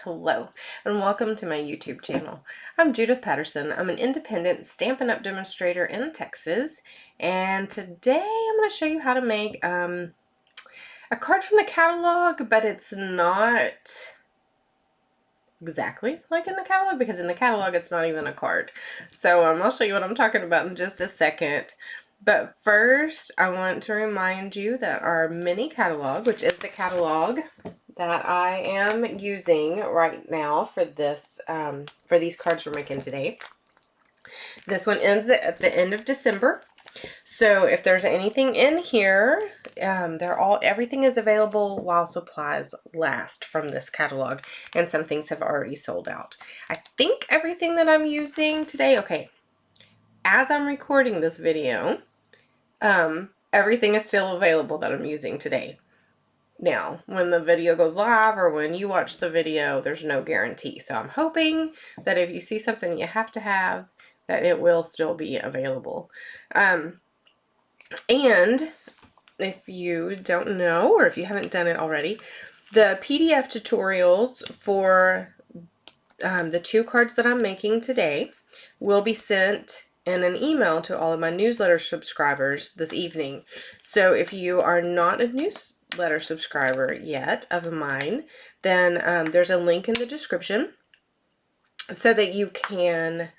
Hello, and welcome to my YouTube channel. I'm Judith Patterson. I'm an independent Stampin' Up! Demonstrator in Texas, and today I'm going to show you how to make a card from the catalog, but it's not exactly like in the catalog, because in the catalog it's not even a card. So I'll show you what I'm talking about in just a second. But first, I want to remind you that our mini catalog, which is the catalog that I am using right now for this, for these cards we're making today. This one ends at the end of December. So if there's anything in here, everything is available while supplies last from this catalog, and some things have already sold out. I think everything that I'm using today, okay, as I'm recording this video, everything is still available that I'm using today. Now, when the video goes live or when you watch the video, there's no guarantee. So I'm hoping that if you see something you have to have, that it will still be available. And if you don't know, or if you haven't done it already, the PDF tutorials for the 2 cards that I'm making today will be sent in an email to all of my newsletter subscribers this evening. So if you are not a newsletter subscriber yet of mine, then there's a link in the description so that you can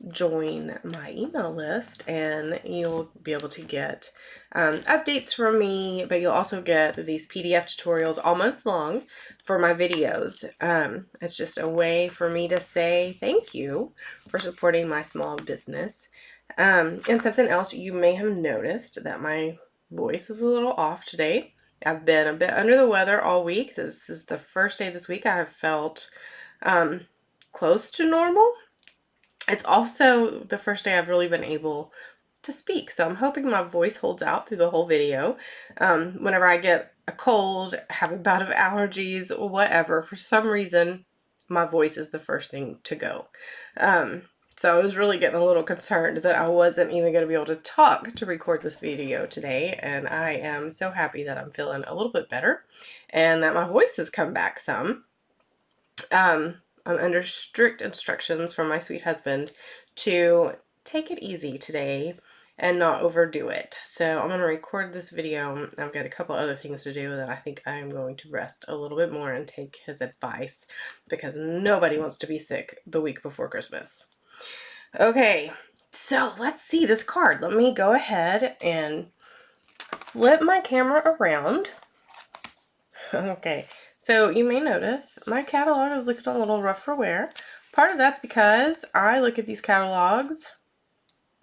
join my email list, and you'll be able to get updates from me, but you'll also get these PDF tutorials all month long for my videos. It's just a way for me to say thank you for supporting my small business. And something else, you may have noticed that my voice is a little off today. I've been a bit under the weather all week. This is the first day this week I have felt close to normal. It's also the first day I've really been able to speak, so I'm hoping my voice holds out through the whole video. Whenever I get a cold, have a bout of allergies, whatever, for some reason, my voice is the first thing to go. So I was really getting a little concerned that I wasn't even going to be able to talk to record this video today, and I am so happy that I'm feeling a little bit better and that my voice has come back some. I'm under strict instructions from my sweet husband to take it easy today and not overdo it. So I'm going to record this video. I've got a couple other things to do that I think I'm going to rest a little bit more and take his advice, because nobody wants to be sick the week before Christmas. Okay, so let's see this card. Let me go ahead and flip my camera around. Okay. So you may notice my catalog is looking a little rough for wear. Part of that's because I look at these catalogs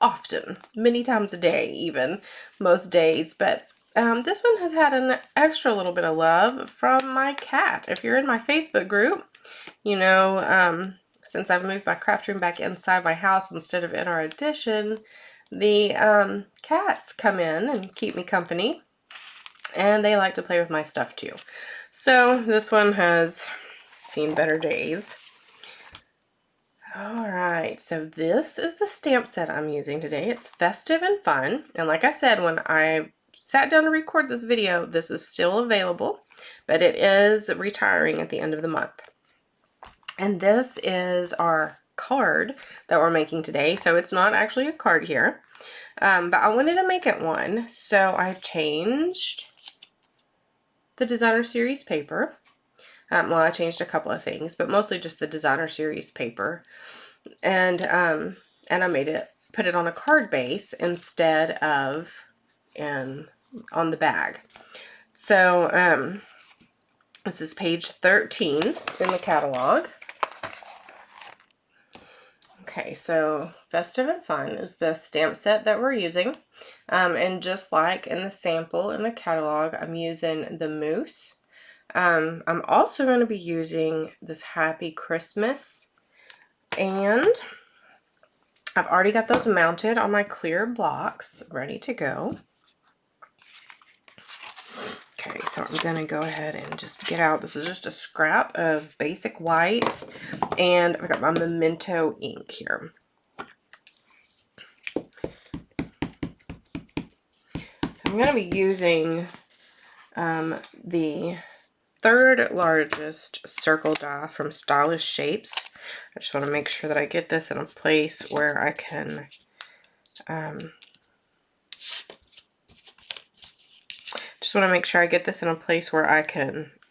often, many times a day even, most days. But this one has had an extra little bit of love from my cat. If you're in my Facebook group, you know, since I've moved my craft room back inside my house instead of in our addition, the cats come in and keep me company, and they like to play with my stuff too. So this one has seen better days. Alright, so this is the stamp set I'm using today. It's Festive and Fun. And like I said, when I sat down to record this video, this is still available, but it is retiring at the end of the month. And this is our card that we're making today. So it's not actually a card here, but I wanted to make it one. So I changed the designer series paper. Well, I changed a couple of things, but mostly just the designer series paper, and I made it, put it on a card base instead of on the bag. So this is page 13 in the catalog. Okay, so Festive and Fun is the stamp set that we're using. And just like in the sample in the catalog, I'm using the mousse. I'm also going to be using this Happy Christmas, and I've already got those mounted on my clear blocks, ready to go. Okay, so I'm going to go ahead and just get out. This is just a scrap of basic white, and I've got my Memento ink here. So I'm going to be using the third largest circle die from Stylish Shapes. I just want to make sure that I get this in a place where I can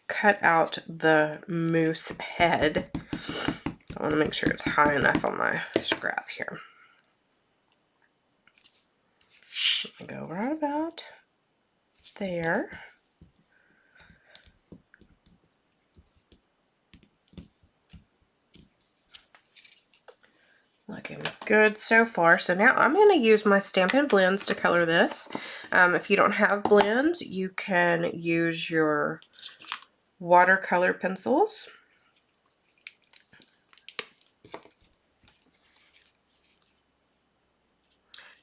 cut out the moose head. I want to make sure it's high enough on my scrap here. I go right about there. Looking good so far. So now I'm going to use my Stampin' blends to color this. If you don't have blends, you can use your watercolor pencils.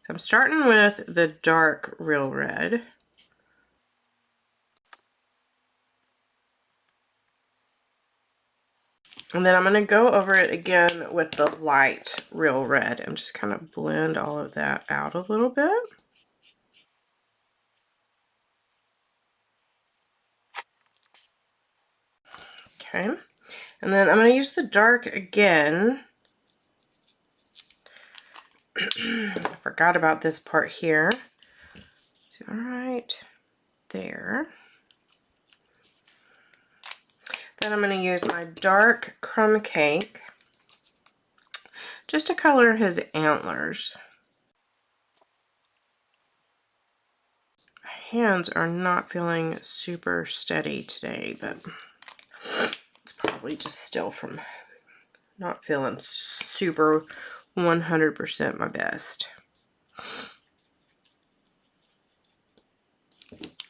So I'm starting with the dark Real Red. And then I'm going to go over it again with the light Real Red and just kind of blend all of that out a little bit. Okay. And then I'm going to use the dark again. I forgot about this part here. So, all right, there. Then I'm going to use my dark crumb cake just to color his antlers. My hands are not feeling super steady today, but it's probably just still from not feeling super 100% my best.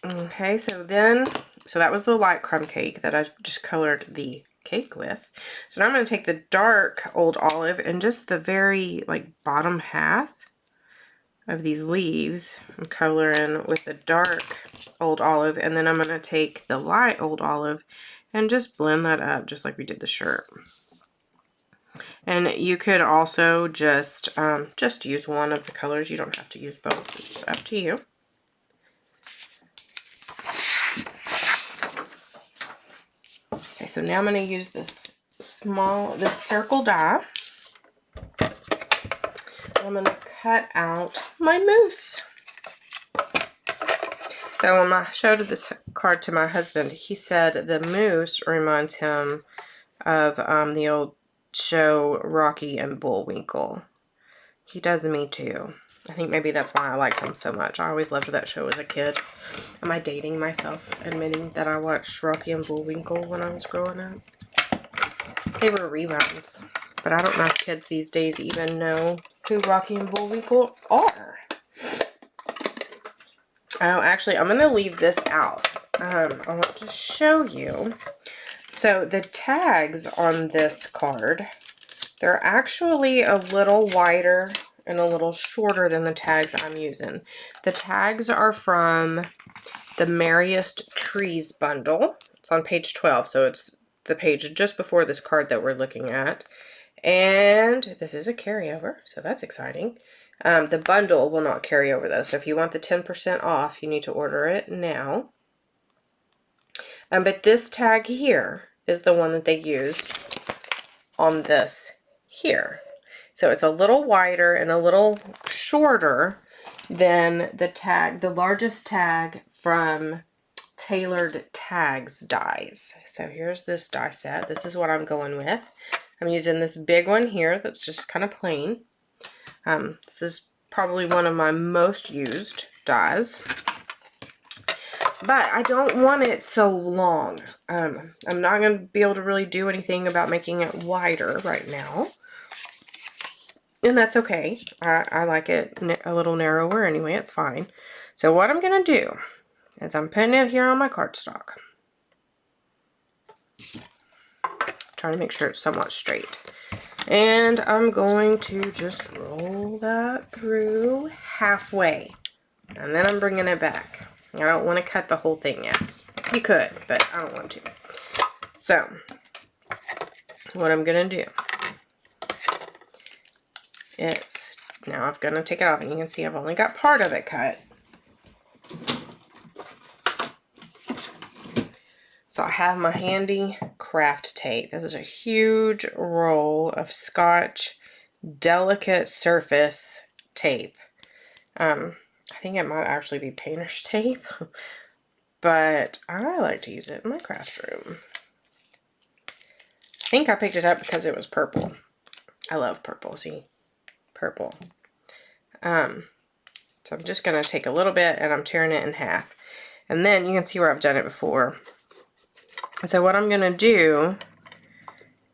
Okay, so that was the light crumb cake that I just colored the cake with. So now I'm going to take the dark Old Olive and just the very bottom half of these leaves. I'm coloring with the dark Old Olive, and then I'm going to take the light Old Olive and just blend that up just like we did the shirt. And you could also just use one of the colors. You don't have to use both. It's up to you. Okay, so now I'm going to use this circle die. I'm going to cut out my moose. So when I showed this card to my husband, he said the moose reminds him of the old show Rocky and Bullwinkle. He does me too. I think maybe that's why I like him so much. I always loved that show as a kid. Am I dating myself admitting that I watched Rocky and Bullwinkle when I was growing up? They were reruns, but I don't know if kids these days even know who Rocky and Bullwinkle are. Oh, actually, I'm going to leave this out. I want to show you. So the tags on this card, they're actually a little wider and a little shorter than the tags I'm using. The tags are from the Merriest Trees bundle. It's on page 12, so it's the page just before this card that we're looking at. And this is a carryover, so that's exciting. The bundle will not carry over though, so if you want the 10% off, you need to order it now. But this tag here is the one that they used on this here. So it's a little wider and a little shorter than the largest tag from Tailored Tags dies. So here's this die set. This is what I'm going with. I'm using this big one here that's just kind of plain. This is probably one of my most used dies. But I don't want it so long. I'm not going to be able to really do anything about making it wider right now. And that's okay. I like it a little narrower anyway. It's fine. So what I'm going to do is I'm putting it here on my cardstock. Trying to make sure it's somewhat straight. And I'm going to just roll that through halfway. And then I'm bringing it back. I don't want to cut the whole thing yet. You could, but I don't want to. So, what I'm going to do is, now I'm going to take it off, and you can see I've only got part of it cut. So I have my handy craft tape. This is a huge roll of Scotch delicate surface tape. I think it might actually be painter's tape, but I like to use it in my craft room. I think I picked it up because it was purple. I love purple, see? Purple. So I'm just going to take a little bit and I'm tearing it in half. And then you can see where I've done it before. So what I'm going to do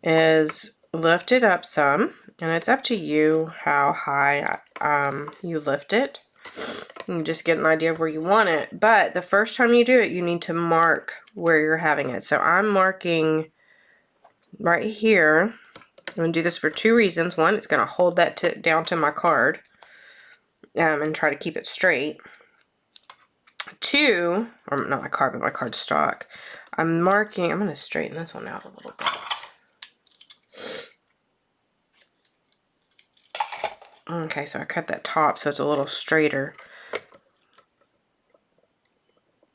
is lift it up some. And it's up to you how high you lift it. You can just get an idea of where you want it. But the first time you do it, you need to mark where you're having it. So I'm marking right here. I'm going to do this for two reasons. One, it's going to hold that down to my card and try to keep it straight. Two, or not my card, but my card stock. I'm marking, I'm going to straighten this one out a little bit. Okay, so I cut that top so it's a little straighter.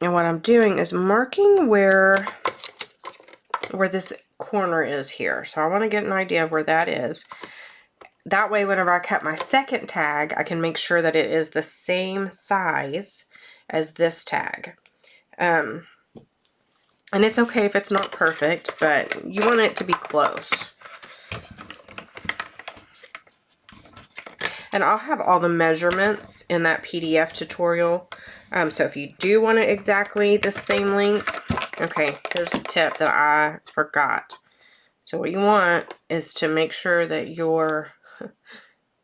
And what I'm doing is marking where this corner is here. So I want to get an idea of where that is. That way, whenever I cut my second tag, I can make sure that it is the same size as this tag. And it's okay if it's not perfect, but you want it to be close. And I'll have all the measurements in that PDF tutorial. So if you do want it exactly the same length, okay, here's a tip that I forgot. So what you want is to make sure that your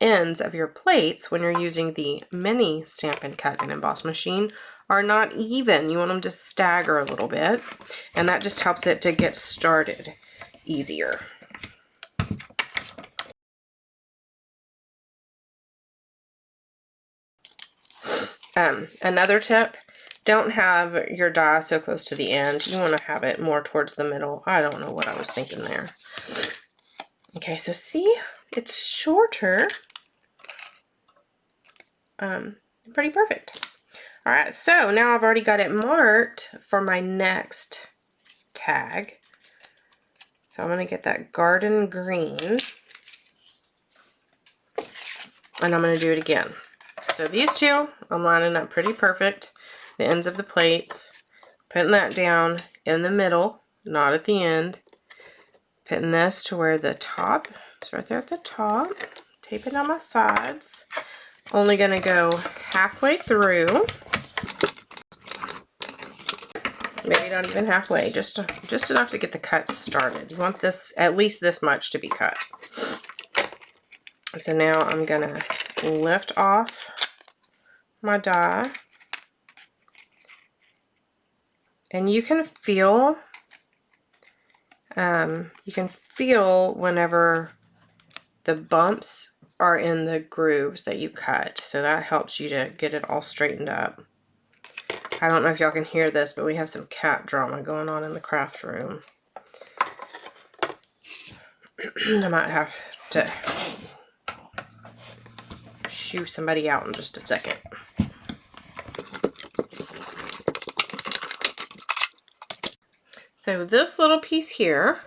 ends of your plates, when you're using the mini Stampin' Cut and Emboss machine, are not even. You want them to stagger a little bit, and that just helps it to get started easier. Another tip, don't have your die so close to the end. You want to have it more towards the middle. I don't know what I was thinking there. Okay, so see, it's shorter. Pretty perfect. All right, so now I've already got it marked for my next tag. So I'm going to get that garden green, and I'm going to do it again. So these two, I'm lining up pretty perfect. The ends of the plates, putting that down in the middle, not at the end. Putting this to where the top, it's right there at the top. Taping on my sides. Only going to go halfway through. Maybe not even halfway, just enough to get the cut started. You want this, at least this much to be cut. So now I'm going to lift off my die. And you can feel whenever the bumps are in the grooves that you cut. So that helps you to get it all straightened up. I don't know if y'all can hear this, but we have some cat drama going on in the craft room. I might have to shoo somebody out in just a second. So this little piece here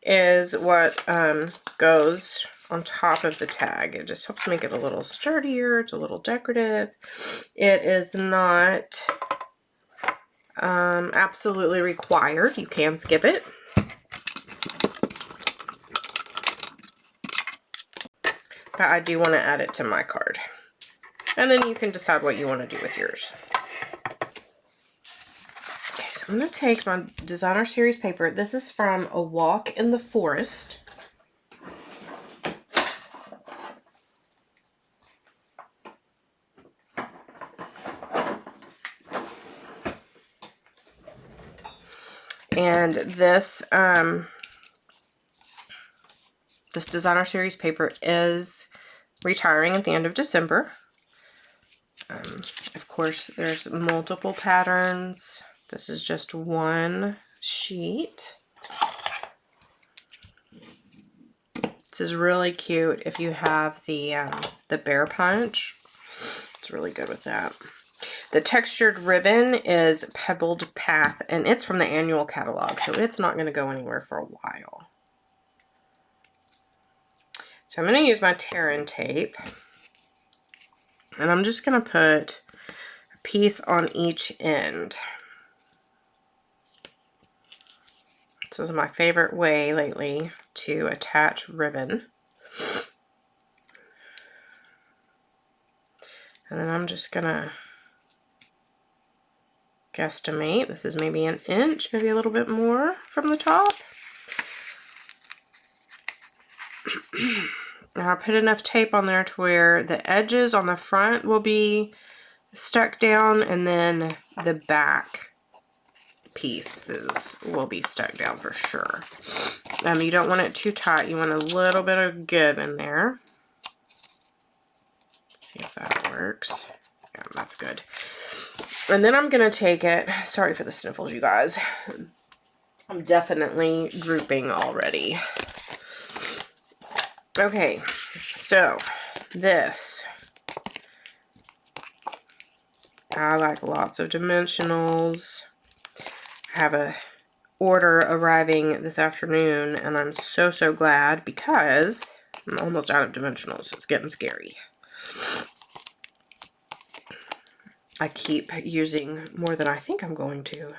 is what goes on top of the tag. It just helps make it a little sturdier. It's a little decorative. It is not absolutely required. You can skip it. But I do want to add it to my card. And then you can decide what you want to do with yours. Okay, so I'm going to take my Designer Series paper. This is from A Walk in the Forest. And this this Designer Series paper is retiring at the end of December. Of course, there's multiple patterns. This is just one sheet. This is really cute if you have the bear punch. It's really good with that. The textured ribbon is Pebbled Path, and it's from the annual catalog, so it's not going to go anywhere for a while. So I'm going to use my tear-in tape, and I'm just going to put a piece on each end. This is my favorite way lately to attach ribbon. And then I'm just going to guesstimate. This is maybe an inch, maybe a little bit more from the top. And I'll put enough tape on there to where the edges on the front will be stuck down, and then the back pieces will be stuck down for sure. You don't want it too tight. You want a little bit of give in there. Let's see if that works. Yeah, that's good. And then I'm going to take it, sorry for the sniffles, you guys. I'm definitely drooping already. Okay, so this, I like lots of dimensionals. I have a order arriving this afternoon, and I'm so glad because I'm almost out of dimensionals. It's getting scary. I keep using more than I think I'm going to,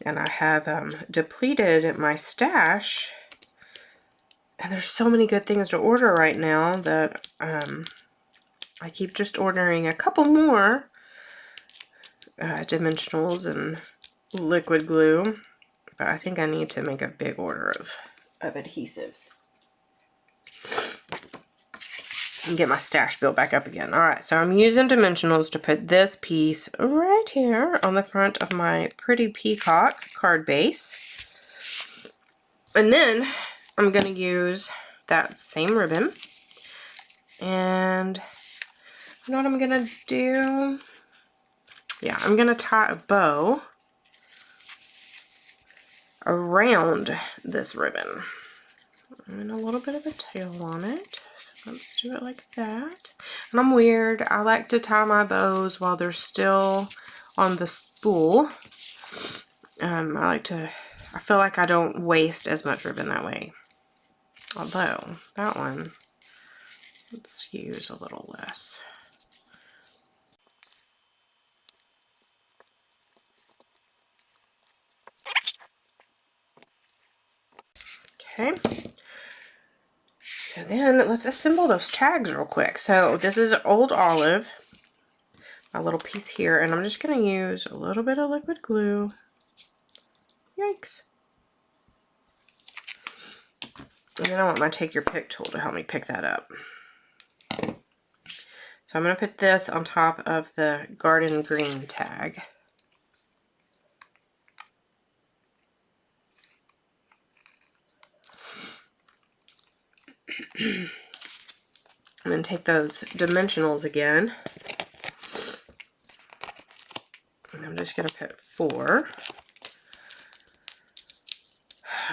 and I have depleted my stash. And there's so many good things to order right now that I keep just ordering a couple more dimensionals and liquid glue. But I think I need to make a big order of adhesives. And get my stash built back up again. Alright, so I'm using dimensionals to put this piece right here on the front of my pretty peacock card base. And then I'm going to use that same ribbon, and you know what I'm going to do? Yeah, I'm going to tie a bow around this ribbon. And a little bit of a tail on it. So let's do it like that. And I'm weird. I like to tie my bows while they're still on the spool. I feel like I don't waste as much ribbon that way. Although, that one, let's use a little less. Okay. So then, let's assemble those tags real quick. So, this is Old Olive, a little piece here, and I'm just going to use a little bit of liquid glue. Yikes. And then I want my Take Your Pick tool to help me pick that up. So I'm going to put this on top of the garden green tag. And then take those dimensionals again. And I'm just going to put 4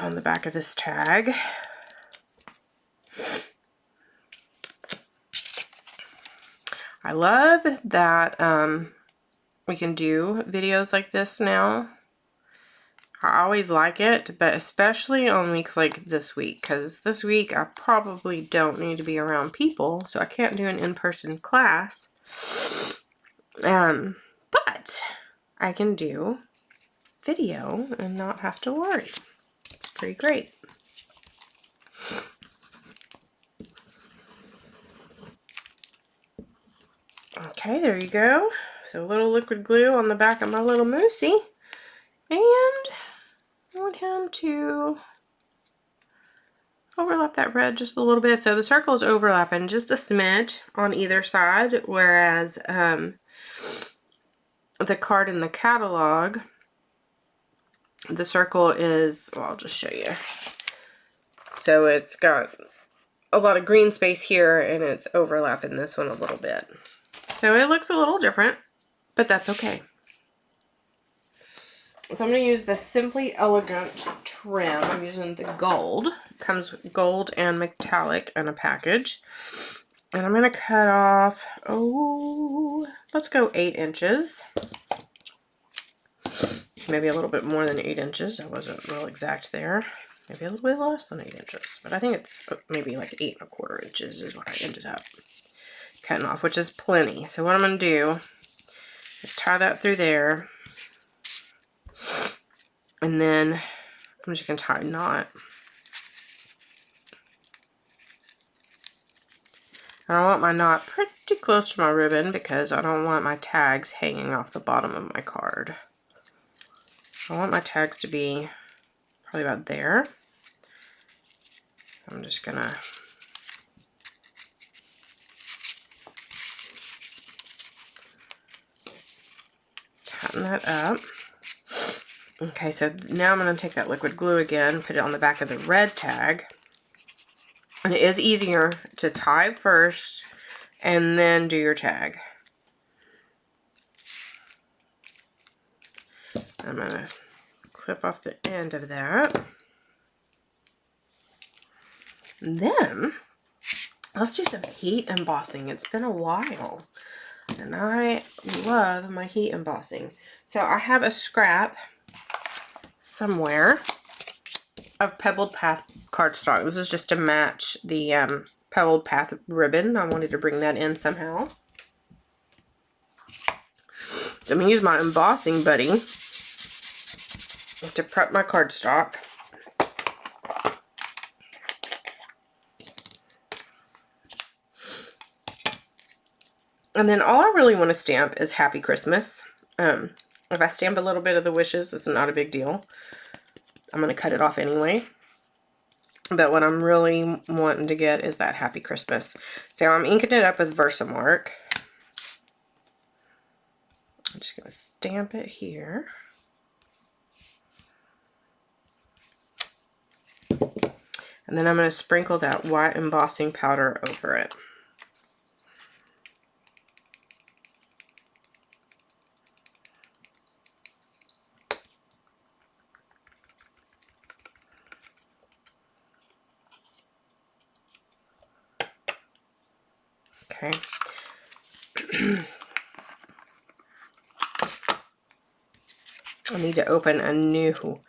on the back of this tag. I love that we can do videos like this now. I always like it, but especially on weeks like this week, because this week I probably don't need to be around people, so I can't do an in-person class. But I can do video and not have to worry. It's pretty great. Okay, there you go. So a little liquid glue on the back of my little moosey. And I want him to overlap that red just a little bit. So the circle is overlapping just a smidge on either side, whereas the card in the catalog, the circle is, well, I'll just show you. So it's got a lot of green space here, and it's overlapping this one a little bit. So it looks a little different, but that's okay. So I'm going to use the Simply Elegant trim. I'm using the gold. It comes with gold and metallic in a package. And I'm going to cut off, oh, let's go 8 inches. Maybe a little bit more than 8 inches. I wasn't real exact there. Maybe a little bit less than 8 inches. But I think it's maybe like 8 1/4 inches is what I ended up cutting off, which is plenty. So what I'm going to do is tie that through there. And then I'm just going to tie a knot. And I want my knot pretty close to my ribbon because I don't want my tags hanging off the bottom of my card. I want my tags to be probably about there. I'm just going to tighten that up. Okay, so now I'm going to take that liquid glue again, put it on the back of the red tag. And it is easier to tie first and then do your tag. I'm going to clip off the end of that. And then let's do some heat embossing. It's been a while and I love my heat embossing. So I have a scrap somewhere of Pebbled Path cardstock. This is just to match the Pebbled Path ribbon. I wanted to bring that in somehow. So I'm going to use my embossing buddy to prep my cardstock. And then all I really want to stamp is Happy Christmas. If I stamp a little bit of the wishes, it's not a big deal. I'm going to cut it off anyway. But what I'm really wanting to get is that Happy Christmas. So I'm inking it up with Versamark. I'm just going to stamp it here. And then I'm going to sprinkle that white embossing powder over it. Okay. I need to open a new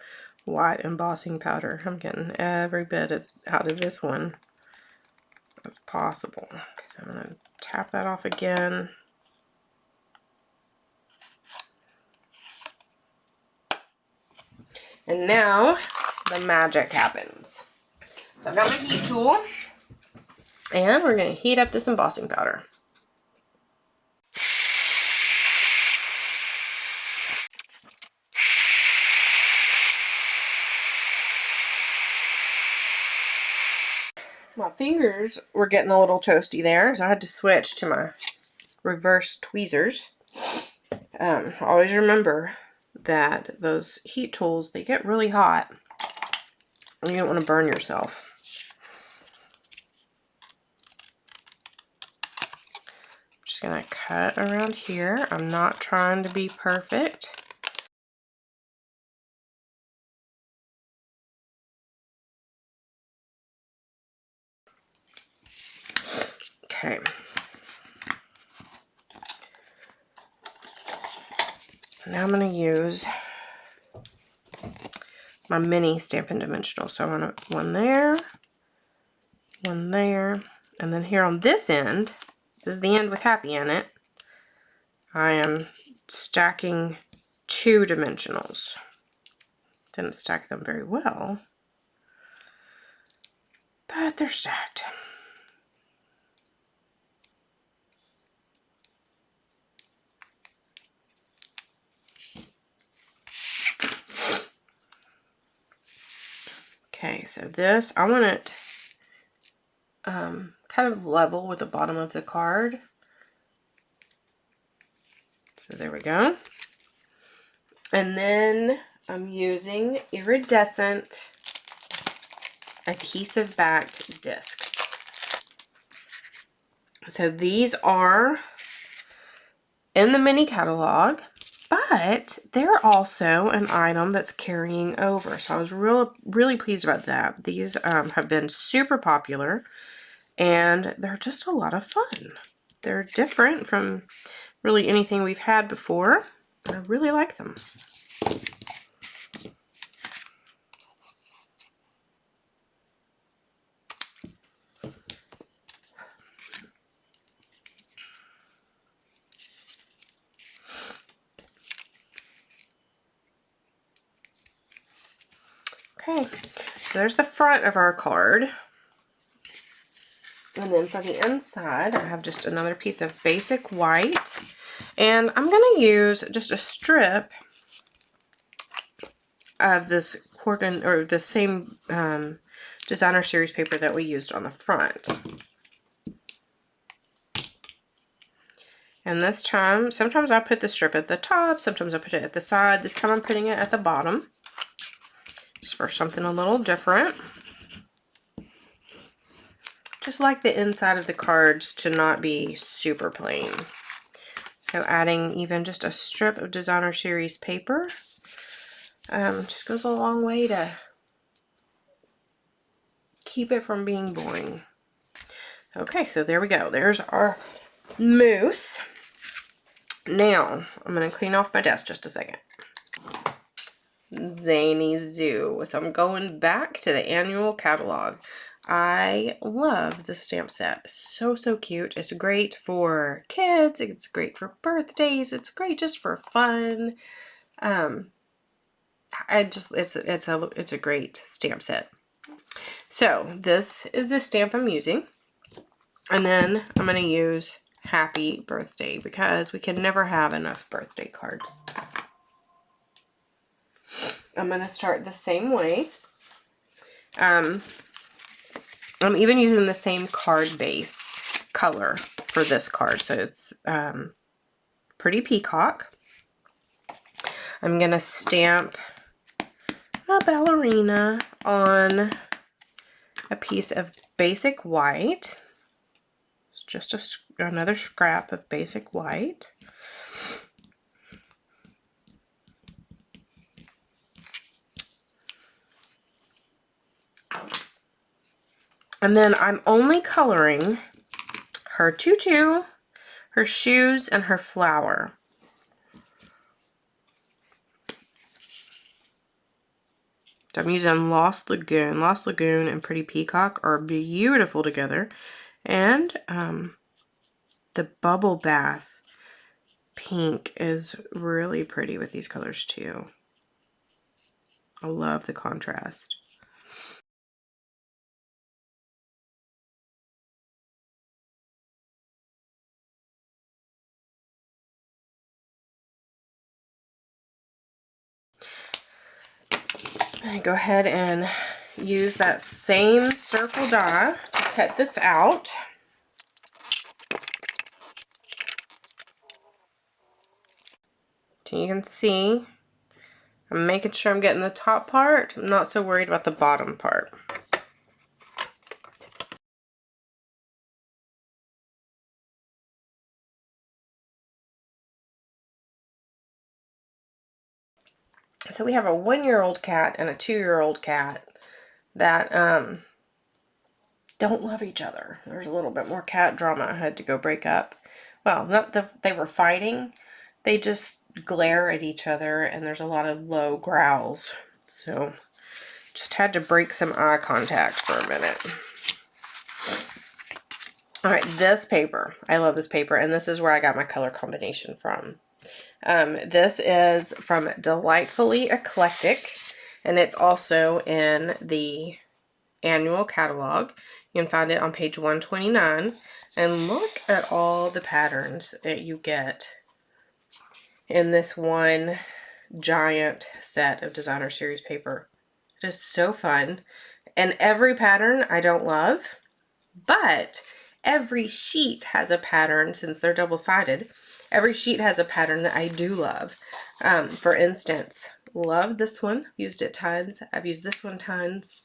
white embossing powder. I'm getting every bit out of this one as possible. I'm going to tap that off again. And now the magic happens. So I've got my heat tool and we're going to heat up this embossing powder. My fingers were getting a little toasty there, so I had to switch to my reverse tweezers. Always remember that those heat tools, they get really hot. And you don't want to burn yourself. I'm just going to cut around here. I'm not trying to be perfect. Okay. Now I'm going to use my mini Stampin' Dimensional. So I'm going to one there, and then here on this end, this is the end with Happy in it, I am stacking 2 dimensionals. Didn't stack them very well, but they're stacked. Okay, so this, I want it kind of level with the bottom of the card. So there we go. And then I'm using iridescent adhesive backed discs. So these are in the mini catalog, but they're also an item that's carrying over. So I was really pleased about that. These have been super popular and they're just a lot of fun. They're different from really anything we've had before. I really like them. Okay, so there's the front of our card. And then for the inside, I have just another piece of basic white. And I'm going to use just a strip of this or the same designer series paper that we used on the front. And this time, sometimes I put the strip at the top, sometimes I put it at the side. This time I'm putting it at the bottom, just for something a little different. Just like the inside of the cards to not be super plain. So adding even just a strip of designer series paper just goes a long way to keep it from being boring. Okay, so there we go. There's our mousse. Now, I'm going to clean off my desk just a second. Zany Zoo. So I'm going back to the annual catalog. I love the stamp set. So cute. It's great for kids. It's great for birthdays. It's great just for fun. It's a great stamp set. So this is the stamp I'm using. And then I'm going to use Happy Birthday because we can never have enough birthday cards. I'm going to start the same way. I'm even using the same card base color for this card. So it's Pretty Peacock. I'm going to stamp a ballerina on a piece of basic white. It's just another scrap of basic white. And then I'm only coloring her tutu, her shoes, and her flower. So I'm using Lost Lagoon. Lost Lagoon and Pretty Peacock are beautiful together. And the Bubble Bath pink is really pretty with these colors too. I love the contrast. I go ahead and use that same circle die to cut this out. So you can see I'm making sure I'm getting the top part. I'm not so worried about the bottom part. So we have a 1-year-old cat and a 2-year-old cat that don't love each other. There's a little bit more cat drama I had to go break up. Well, not that they were fighting. They just glare at each other and there's a lot of low growls. So just had to break some eye contact for a minute. All right, this paper. I love this paper, and this is where I got my color combination from. This is from Delightfully Eclectic, and it's also in the annual catalog. You can find it on page 129. And look at all the patterns that you get in this one giant set of designer series paper. It is so fun. And every pattern I don't love, but every sheet has a pattern. Since they're double-sided, every sheet has a pattern that I do love. For instance, love this one. Used it tons. I've used this one tons.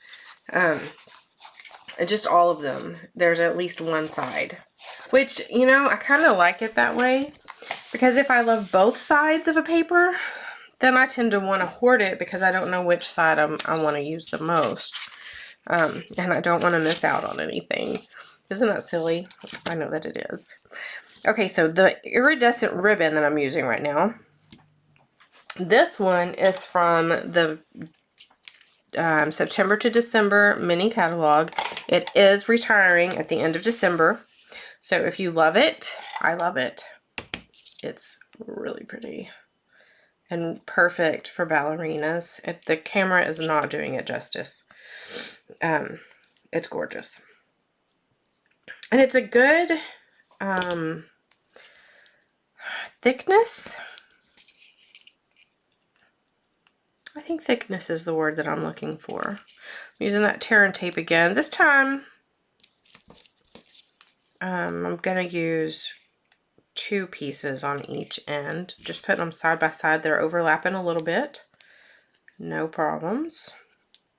Just all of them. There's at least one side. Which, you know, I kind of like it that way. Because if I love both sides of a paper, then I tend to want to hoard it because I don't know which side I want to use the most. And I don't want to miss out on anything. Isn't that silly? I know that it is. Okay, so the iridescent ribbon that I'm using right now, this one is from the September to December mini catalog. It is retiring at the end of December. So if you love it, I love it. It's really pretty and perfect for ballerinas. The camera is not doing it justice. It's gorgeous. And it's a good thickness. I think thickness is the word that I'm looking for. I'm using that tear and tape again. This time, I'm going to use 2 pieces on each end. Just put them side by side. They're overlapping a little bit. No problems.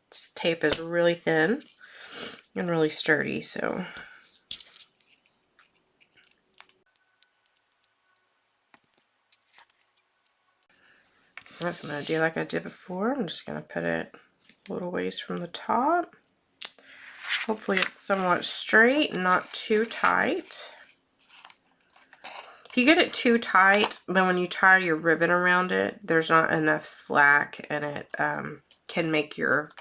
This tape is really thin and really sturdy, so I'm just going to do like I did before. I'm just going to put it a little ways from the top. Hopefully it's somewhat straight, not too tight. If you get it too tight, then when you tie your ribbon around it, there's not enough slack, and it can make your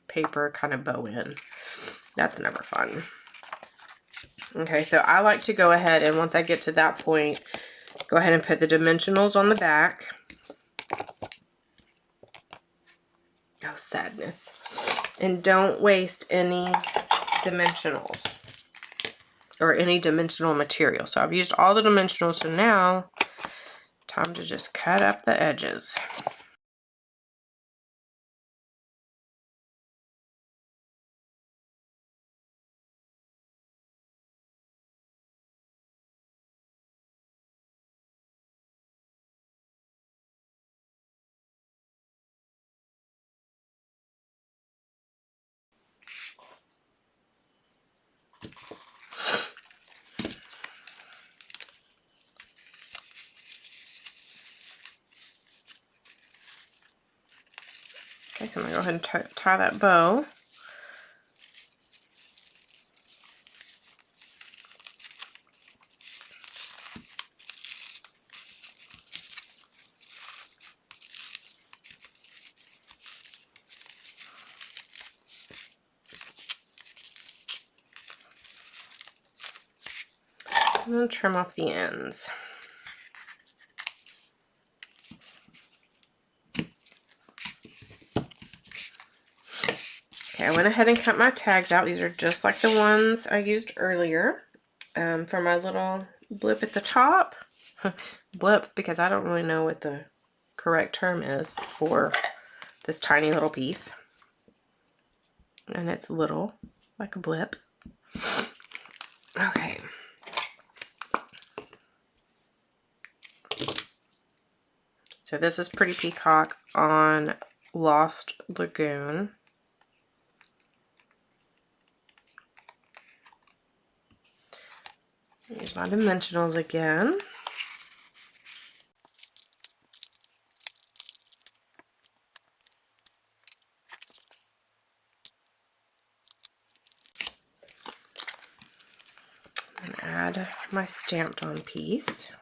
paper kind of bow in. That's never fun. Okay, so I like to go ahead and once I get to that point, go ahead and put the dimensionals on the back. Oh, sadness. And don't waste any dimensionals or any dimensional material. So I've used all the dimensionals, so now time to just cut up the edges. Okay, so I'm going to go ahead and tie that bow. I'm going to trim off the ends. Okay, I went ahead and cut my tags out. These are just like the ones I used earlier for my little blip at the top. Blip, because I don't really know what the correct term is for this tiny little piece. And it's little, like a blip. Okay. So this is Pretty Peacock on Lost Lagoon. Use my dimensionals again. And add my stamped on piece.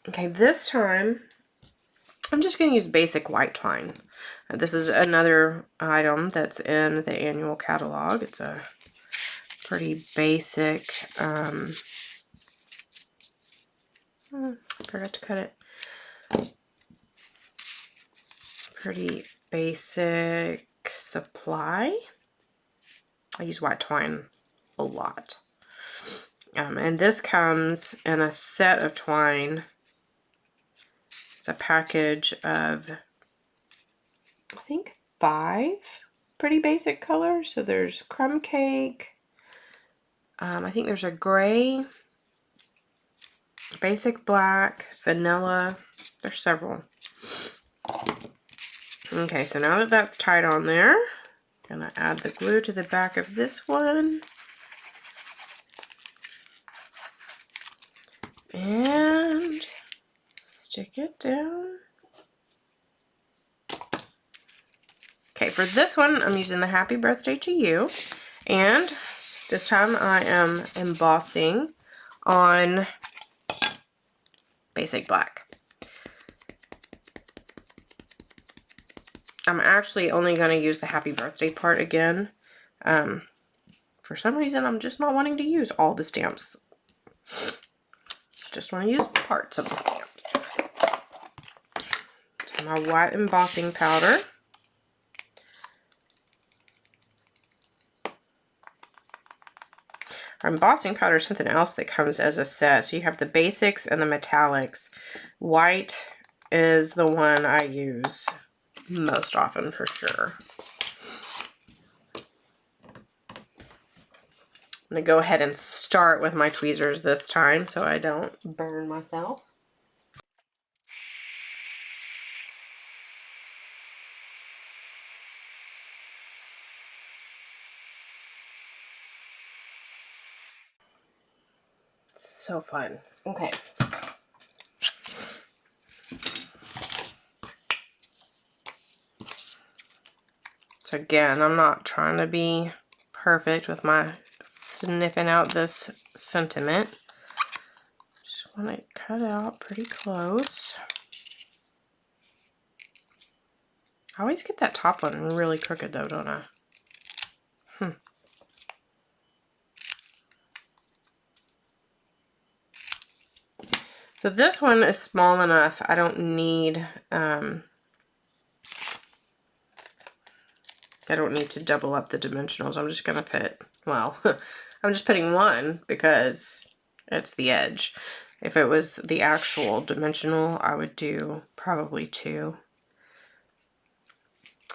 Okay, this time I'm just going to use basic white twine. This is another item that's in the annual catalog. It's a pretty basic, I forgot to cut it. Pretty basic supply. I use white twine a lot. And this comes in a set of twine. It's a package of, I think, 5 pretty basic colors. So there's crumb cake. I think there's a gray, basic black, vanilla. There's several. Okay, so now that that's tied on there, I'm going to add the glue to the back of this one. And stick it down. Okay, for this one, I'm using the Happy Birthday to You, and this time I am embossing on Basic Black. I'm actually only going to use the Happy Birthday part again. For some reason, I'm just not wanting to use all the stamps. Just want to use parts of the stamp. So my white embossing powder. Our embossing powder is something else that comes as a set. So you have the basics and the metallics. White is the one I use most often for sure. I'm going to go ahead and start with my tweezers this time so I don't burn myself. So fun. Okay. So again, I'm not trying to be perfect with my sniffing out this sentiment. Just want to cut out pretty close. I always get that top one really crooked though, don't I? So this one is small enough. I don't need to double up the dimensionals. I'm just gonna put, well, I'm just putting one because it's the edge. If it was the actual dimensional, I would do probably 2.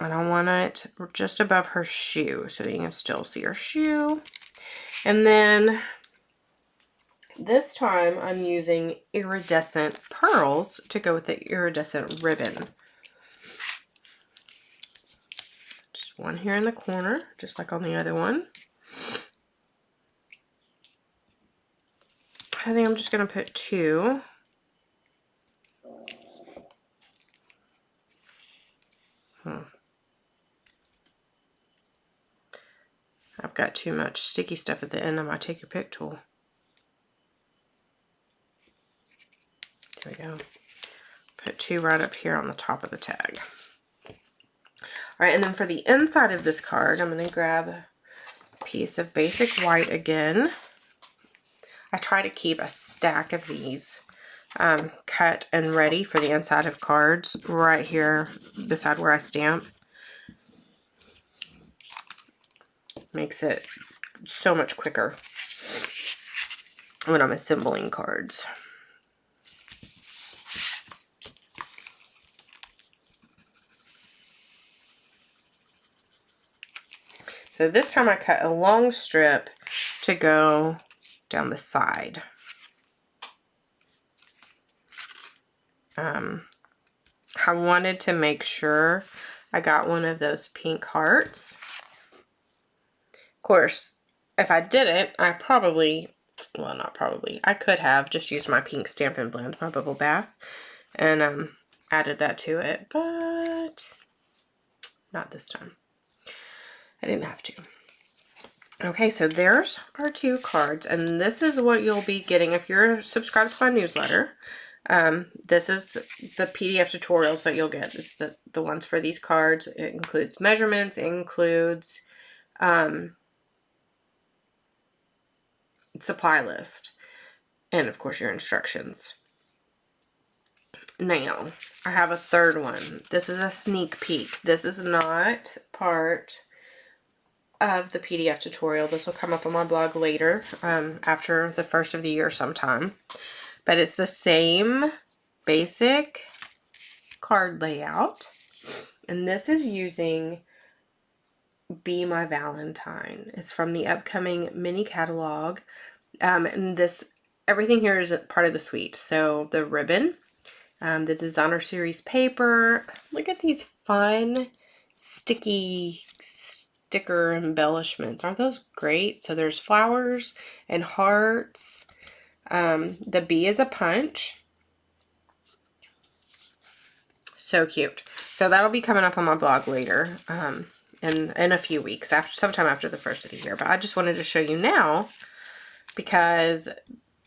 And I want it just above her shoe so that you can still see her shoe. And then this time I'm using iridescent pearls to go with the iridescent ribbon. Just one here in the corner, just like on the other one. I think I'm just going to put 2. I've got too much sticky stuff at the end of my Take Your Pick tool. There we go. Put 2 right up here on the top of the tag. Alright, and then for the inside of this card, I'm going to grab a piece of basic white again. I try to keep a stack of these cut and ready for the inside of cards right here beside where I stamp. Makes it so much quicker when I'm assembling cards. So this time I cut a long strip to go down the side. I wanted to make sure I got one of those pink hearts. Of course, if I didn't, I probably, well, not probably, I could have just used my pink Stampin' Blend, my bubble bath, and added that to it, but not this time. I didn't have to. Okay, so there's our 2 cards, and this is what you'll be getting if you're subscribed to my newsletter. This is the PDF tutorials that you'll get. Is the ones for these cards. It includes measurements, it includes supply list, and of course your instructions. Now, I have a third one. This is a sneak peek. This is not part of the PDF tutorial. This will come up on my blog later, after the first of the year sometime. But it's the same basic card layout. And this is using Be My Valentine. It's from the upcoming mini catalog. And this, everything here is part of the suite. So the ribbon, the designer series paper. Look at these fun sticky sticker embellishments. Aren't those great? So there's flowers and hearts. The bee is a punch. So cute. So that'll be coming up on my blog later, in a few weeks, sometime after the first of the year. But I just wanted to show you now because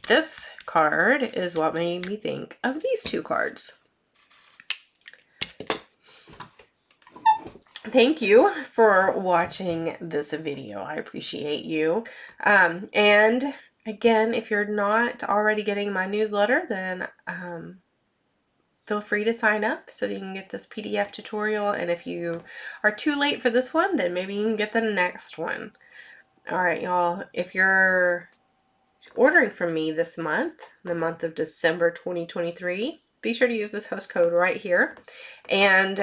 this card is what made me think of these two cards. Thank you for watching this video. I appreciate you. And again, if you're not already getting my newsletter, then feel free to sign up so that you can get this PDF tutorial. And if you are too late for this one, then maybe you can get the next one. All right, y'all. If you're ordering from me this month, the month of December 2023, be sure to use this host code right here. And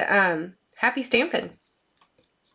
happy stamping!